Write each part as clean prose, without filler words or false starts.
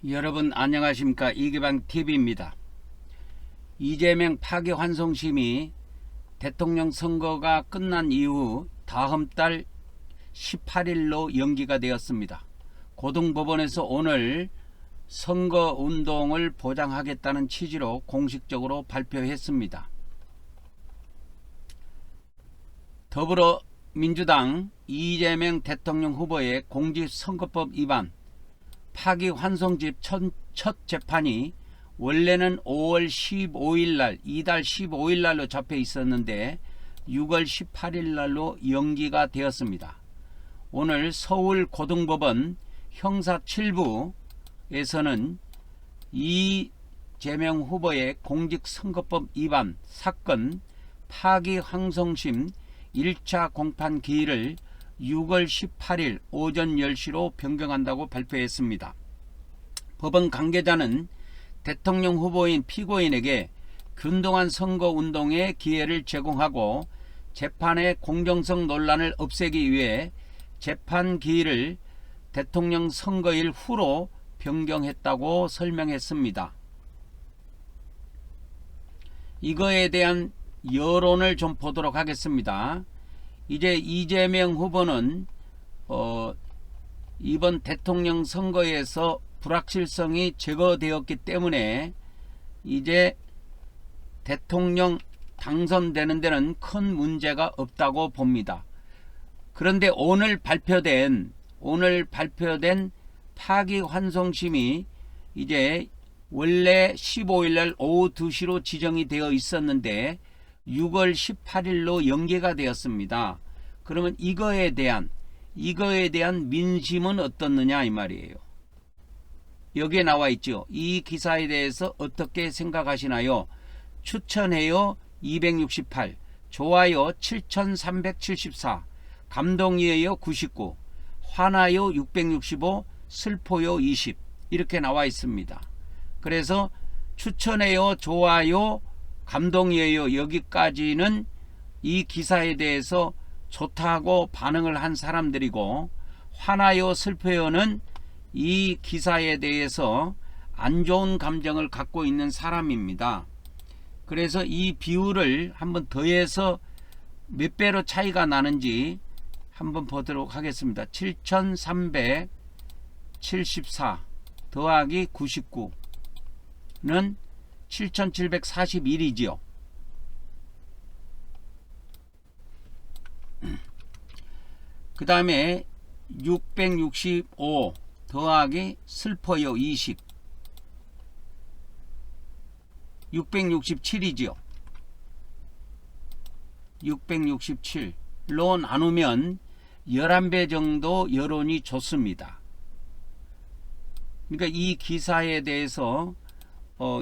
여러분 안녕하십니까. 이기방TV입니다. 이재명 파기환송심이 대통령 선거가 끝난 이후 다음 달 18일로 연기가 되었습니다. 고등법원에서 오늘 선거운동을 보장하겠다는 취지로 공식적으로 발표했습니다. 더불어민주당 이재명 대통령 후보의 공직선거법 위반 파기환송집 첫 재판이 원래는 5월 15일날 이달 15일날로 잡혀 있었는데 6월 18일날로 연기가 되었습니다. 오늘 서울고등법원 형사 7부에서는 이재명 후보의 공직선거법 위반 사건 파기환송심 1차 공판 기일을 6월 18일 오전 10시로 변경한다고 발표했습니다. 법원 관계자는 대통령 후보인 피고인에게 균등한 선거운동의 기회를 제공하고 재판의 공정성 논란을 없애기 위해 재판 기일을 대통령 선거일 후로 변경했다고 설명했습니다. 이거에 대한 여론을 좀 보도록 하겠습니다. 이제 이재명 후보는 이번 대통령 선거에서 불확실성이 제거되었기 때문에 이제 대통령 당선되는 데는 큰 문제가 없다고 봅니다. 그런데 오늘 발표된 파기환송심이 이제 원래 15일날 오후 2시로 지정이 되어 있었는데 6월 18일로 연기가 되었습니다. 그러면 이거에 대한 민심은 어떻느냐 이 말이에요. 여기에 나와 있죠. 이 기사에 대해서 어떻게 생각하시나요? 추천해요 268, 좋아요 7374, 감동이에요 99, 화나요 665, 슬퍼요 20 이렇게 나와 있습니다. 그래서 추천해요, 좋아요, 감동이에요 여기까지는 이 기사에 대해서 좋다고 반응을 한 사람들이고, 화나요 슬퍼요는 이 기사에 대해서 안 좋은 감정을 갖고 있는 사람입니다. 그래서 이 비율을 한번 더해서 몇 배로 차이가 나는지 한번 보도록 하겠습니다. 7374 더하기 99는 7741이지요. 그 다음에 665 더하기 슬퍼요 20 667이지요. 667로 나누면 11배 정도 여론이 좋습니다. 그러니까 이 기사에 대해서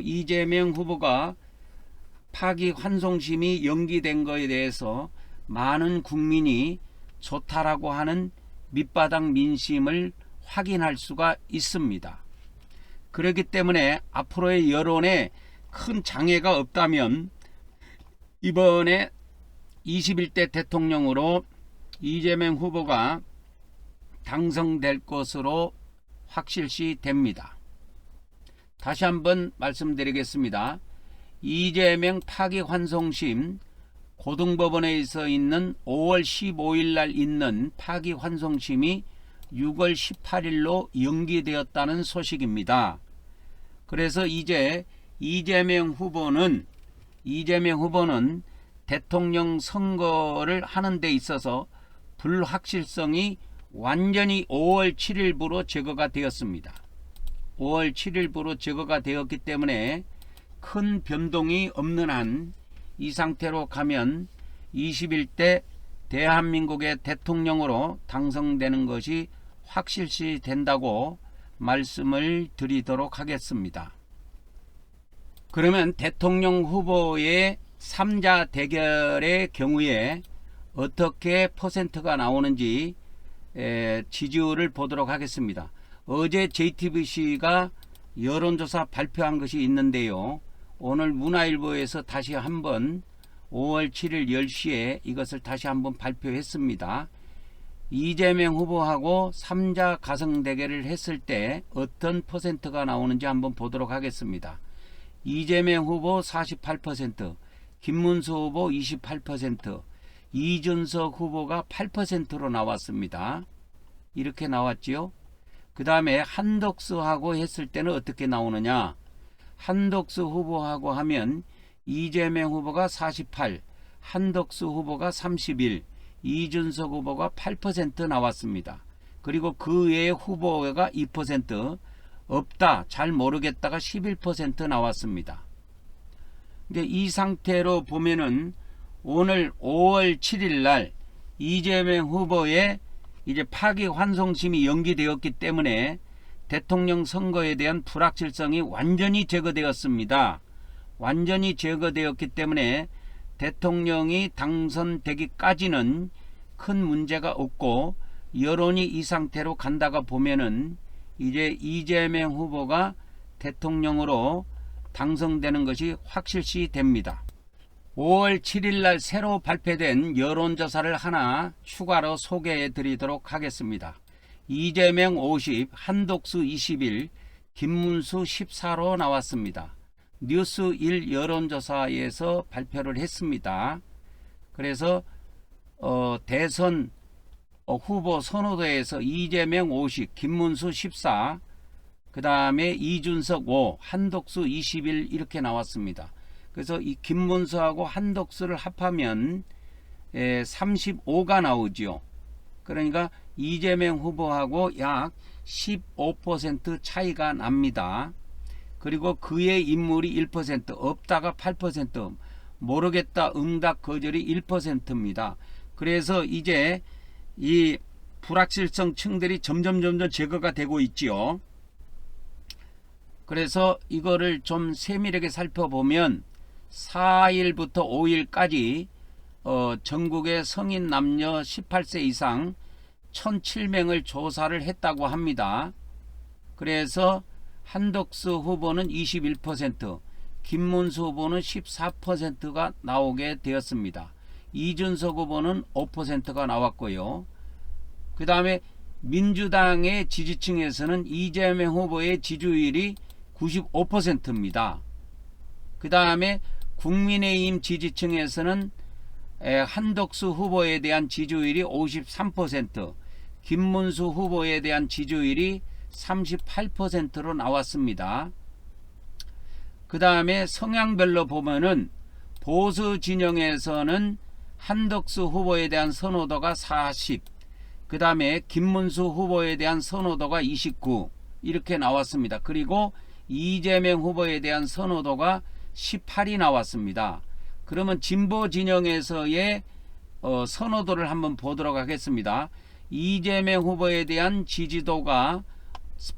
이재명 후보가 파기환송심이 연기된 것에 대해서 많은 국민이 좋다라고 하는 밑바닥 민심을 확인할 수가 있습니다. 그렇기 때문에 앞으로의 여론에 큰 장애가 없다면 이번에 21대 대통령으로 이재명 후보가 당선될 것으로 확실시 됩니다. 다시 한번 말씀드리겠습니다. 이재명 파기환송심 고등법원에서 있는 5월 15일 날 있는 파기환송심이 6월 18일로 연기되었다는 소식입니다. 그래서 이제 이재명 후보는 대통령 선거를 하는 데 있어서 불확실성이 완전히 5월 7일부로 제거가 되었습니다. 5월 7일부로 제거가 되었기 때문에 큰 변동이 없는 한 이 상태로 가면 21대 대한민국의 대통령으로 당선되는 것이 확실시 된다고 말씀을 드리도록 하겠습니다. 그러면 대통령 후보의 3자 대결의 경우에 어떻게 퍼센트가 나오는지 지지율을 보도록 하겠습니다. 어제 JTBC가 여론조사 발표한 것이 있는데요. 오늘 문화일보에서 다시 한번 5월 7일 10시에 이것을 다시 한번 발표했습니다. 이재명 후보하고 3자 가성 대결을 했을 때 어떤 퍼센트가 나오는지 한번 보도록 하겠습니다. 이재명 후보 48%, 김문수 후보 28%, 이준석 후보가 8%로 나왔습니다. 이렇게 나왔지요. 그 다음에 한덕수하고 했을 때는 어떻게 나오느냐. 한덕수 후보하고 하면 이재명 후보가 48, 한덕수 후보가 31, 이준석 후보가 8% 나왔습니다. 그리고 그 외의 후보가 2%, 없다, 잘 모르겠다가 11% 나왔습니다. 근데 이 상태로 보면은 오늘 5월 7일 날 이재명 후보의 이제 파기환송심이 연기되었기 때문에 대통령 선거에 대한 불확실성이 완전히 제거되었습니다. 완전히 제거되었기 때문에 대통령이 당선되기까지는 큰 문제가 없고, 여론이 이 상태로 간다가 보면은 이제 이재명 후보가 대통령으로 당선되는 것이 확실시 됩니다. 5월 7일 날 새로 발표된 여론조사를 하나 추가로 소개해 드리도록 하겠습니다. 이재명 50, 한덕수 21, 김문수 14로 나왔습니다. 뉴스1 여론조사에서 발표를 했습니다. 그래서 대선 후보 선호도에서 이재명 50, 김문수 14, 그 다음에 이준석 5, 한덕수 21 이렇게 나왔습니다. 그래서 이 김문수하고 한덕수를 합하면 35가 나오죠. 그러니까 이재명 후보하고 약 15% 차이가 납니다. 그리고 그의 인물이 1%, 없다가 8%, 모르겠다, 응답, 거절이 1%입니다. 그래서 이제 이 불확실성 층들이 점점 제거가 되고 있지요. 그래서 이거를 좀 세밀하게 살펴보면 4일부터 5일까지 전국의 성인 남녀 18세 이상 1007명을 조사를 했다고 합니다. 그래서 한덕수 후보는 21%, 김문수 후보는 14%가 나오게 되었습니다. 이준석 후보는 5%가 나왔고요. 그 다음에 민주당의 지지층에서는 이재명 후보의 지지율이 95%입니다. 그 다음에 국민의힘 지지층에서는 한덕수 후보에 대한 지지율이 53%, 김문수 후보에 대한 지지율이 38%로 나왔습니다. 그 다음에 성향별로 보면은 보수 진영에서는 한덕수 후보에 대한 선호도가 40, 그 다음에 김문수 후보에 대한 선호도가 29 이렇게 나왔습니다. 그리고 이재명 후보에 대한 선호도가 18이 나왔습니다. 그러면 진보 진영에서의 선호도를 한번 보도록 하겠습니다. 이재명 후보에 대한 지지도가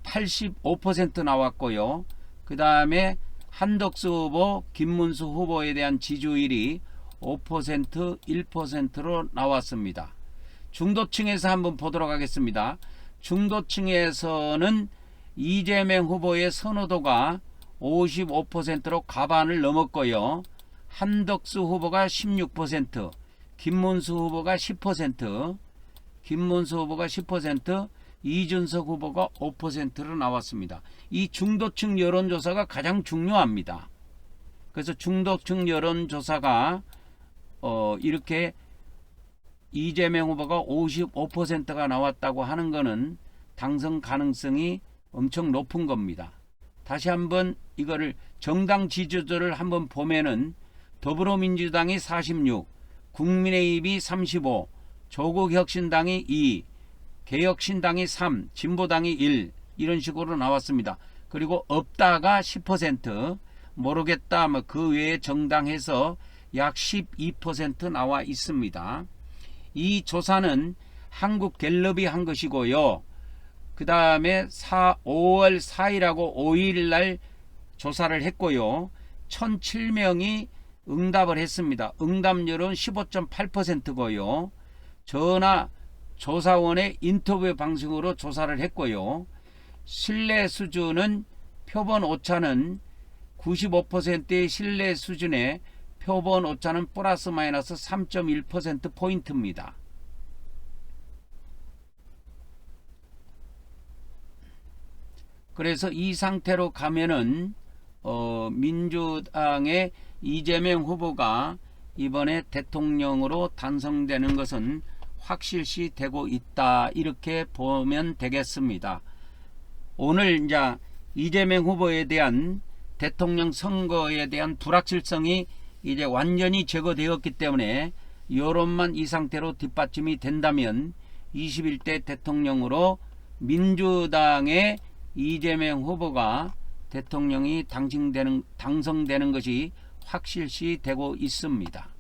85% 나왔고요. 그 다음에 한덕수 후보, 김문수 후보에 대한 지지율이 5%, 1%로 나왔습니다. 중도층에서 한번 보도록 하겠습니다. 중도층에서는 이재명 후보의 선호도가 55%로 과반을 넘었고요. 한덕수 후보가 16%, 김문수 후보가 10%, 이준석 후보가 5%로 나왔습니다. 이 중도층 여론조사가 가장 중요합니다. 그래서 중도층 여론조사가 이렇게 이재명 후보가 55%가 나왔다고 하는 것은 당선 가능성이 엄청 높은 겁니다. 다시 한번 이거를 정당 지지도를 한번 보면은 더불어민주당이 46, 국민의힘이 35, 조국혁신당이 2, 개혁신당이 3, 진보당이 1 이런 식으로 나왔습니다. 그리고 없다가 10%, 모르겠다 그 외에 정당해서 약 12% 나와 있습니다. 이 조사는 한국갤럽이 한 것이고요. 그 다음에 5월 4일하고 5일 날 조사를 했고요. 1007명이 응답을 했습니다. 응답률은 15.8%고요. 전화 조사원의 인터뷰 방식으로 조사를 했고요. 신뢰 수준은 표본 오차는 95%의 신뢰 수준에 표본 오차는 플러스 마이너스 3.1%포인트입니다. 그래서 이 상태로 가면은 민주당의 이재명 후보가 이번에 대통령으로 당선되는 것은 확실시 되고 있다, 이렇게 보면 되겠습니다. 오늘 이제 이재명 후보에 대한 대통령 선거에 대한 불확실성이 이제 완전히 제거되었기 때문에 여론만 이 상태로 뒷받침이 된다면 21대 대통령으로 민주당의 이재명 후보가 대통령이 당선되는 것이 확실시 되고 있습니다.